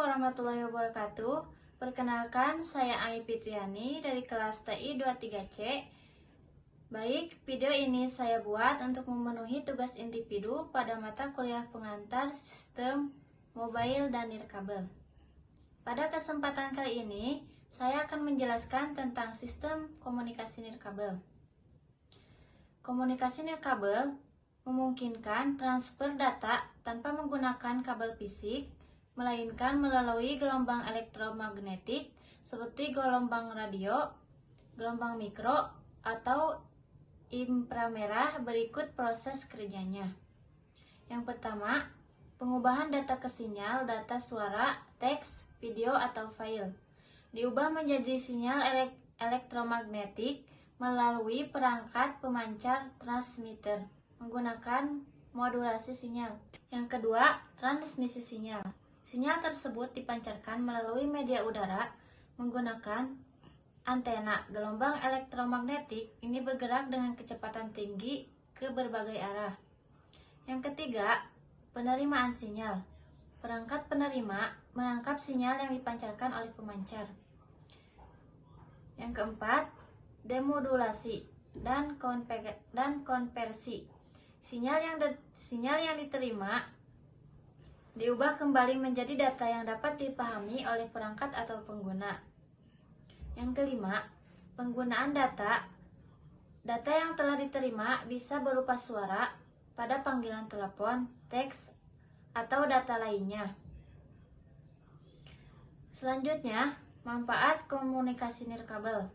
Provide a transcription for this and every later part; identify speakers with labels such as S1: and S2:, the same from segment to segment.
S1: warahmatullahi wabarakatuh. Perkenalkan, saya Ai Fitriani dari kelas TI 23C. Baik, video ini saya buat untuk memenuhi tugas individu pada mata kuliah pengantar sistem mobile dan nirkabel. Pada kesempatan kali ini, saya akan menjelaskan tentang sistem komunikasi nirkabel. Komunikasi nirkabel memungkinkan transfer data tanpa menggunakan kabel fisik, melainkan melalui gelombang elektromagnetik seperti gelombang radio, gelombang mikro, atau inframerah. Berikut proses kerjanya. Yang pertama, pengubahan data ke sinyal, data suara, teks, video, atau file. Diubah menjadi sinyal elektromagnetik melalui perangkat pemancar transmitter menggunakan modulasi sinyal. Yang kedua, transmisi sinyal. Sinyal tersebut dipancarkan melalui media udara menggunakan antena. Gelombang elektromagnetik ini bergerak dengan kecepatan tinggi ke berbagai arah. Yang ketiga, penerimaan sinyal. Perangkat penerima menangkap sinyal yang dipancarkan oleh pemancar. Yang keempat, demodulasi dan konversi. Sinyal yang diterima diubah kembali menjadi data yang dapat dipahami oleh perangkat atau pengguna. Yang kelima, penggunaan data. Data yang telah diterima bisa berupa suara pada panggilan telepon, teks, atau data lainnya. Selanjutnya, manfaat komunikasi nirkabel.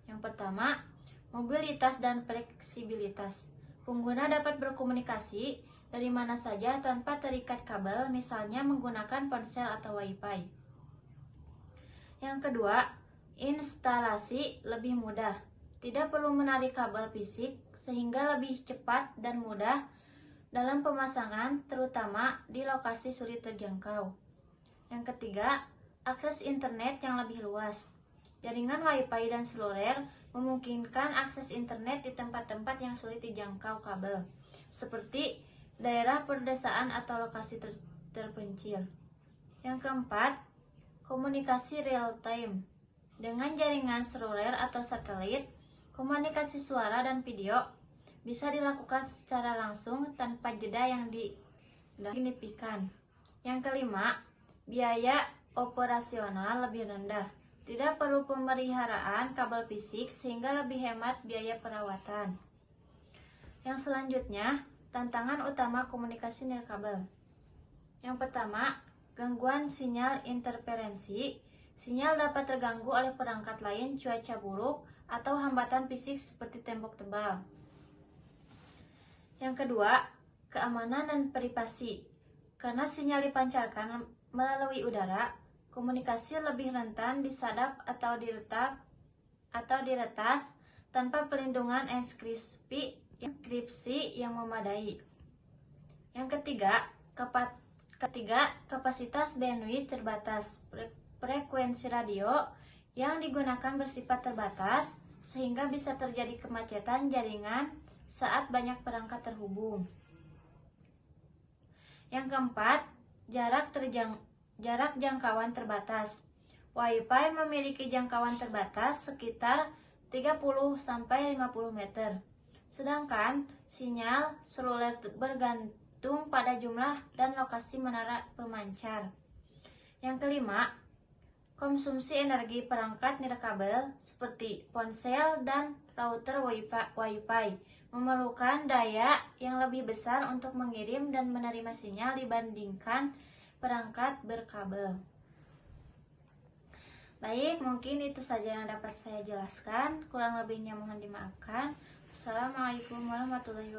S1: Yang pertama, mobilitas dan fleksibilitas. Pengguna dapat berkomunikasi dari mana saja tanpa terikat kabel, misalnya menggunakan ponsel atau WiFi. Yang kedua, instalasi lebih mudah. Tidak perlu menarik kabel fisik sehingga lebih cepat dan mudah dalam pemasangan, terutama di lokasi sulit terjangkau. Yang ketiga, akses internet yang lebih luas. Jaringan WiFi dan seluler memungkinkan akses internet di tempat-tempat yang sulit dijangkau kabel, seperti daerah perdesaan atau lokasi terpencil. Yang keempat, komunikasi real time. Dengan jaringan seluler atau satelit, komunikasi suara dan video bisa dilakukan secara langsung tanpa jeda yang signifikan. Yang kelima, biaya operasional lebih rendah. Tidak perlu pemeliharaan kabel fisik sehingga lebih hemat biaya perawatan. Yang selanjutnya, tantangan utama komunikasi nirkabel. Yang pertama, gangguan sinyal interferensi. Sinyal dapat terganggu oleh perangkat lain, cuaca buruk, atau hambatan fisik seperti tembok tebal. Yang kedua, keamanan dan privasi. Karena sinyal dipancarkan melalui udara, komunikasi lebih rentan disadap atau diretas tanpa perlindungan enkripsi yang memadai. Yang ketiga, kapasitas bandwidth terbatas. Frekuensi radio yang digunakan bersifat terbatas sehingga bisa terjadi kemacetan jaringan saat banyak perangkat terhubung. Yang keempat, jarak jangkauan terbatas. WiFi memiliki jangkauan terbatas sekitar 30-50 meter. Sedangkan sinyal seluler bergantung pada jumlah dan lokasi menara pemancar. Yang kelima, konsumsi energi perangkat nirkabel seperti ponsel dan router WiFi memerlukan daya yang lebih besar untuk mengirim dan menerima sinyal dibandingkan perangkat berkabel. Baik, mungkin itu saja yang dapat saya jelaskan. Kurang lebihnya mohon dimaafkan. Assalamualaikum warahmatullahi wabarakatuh.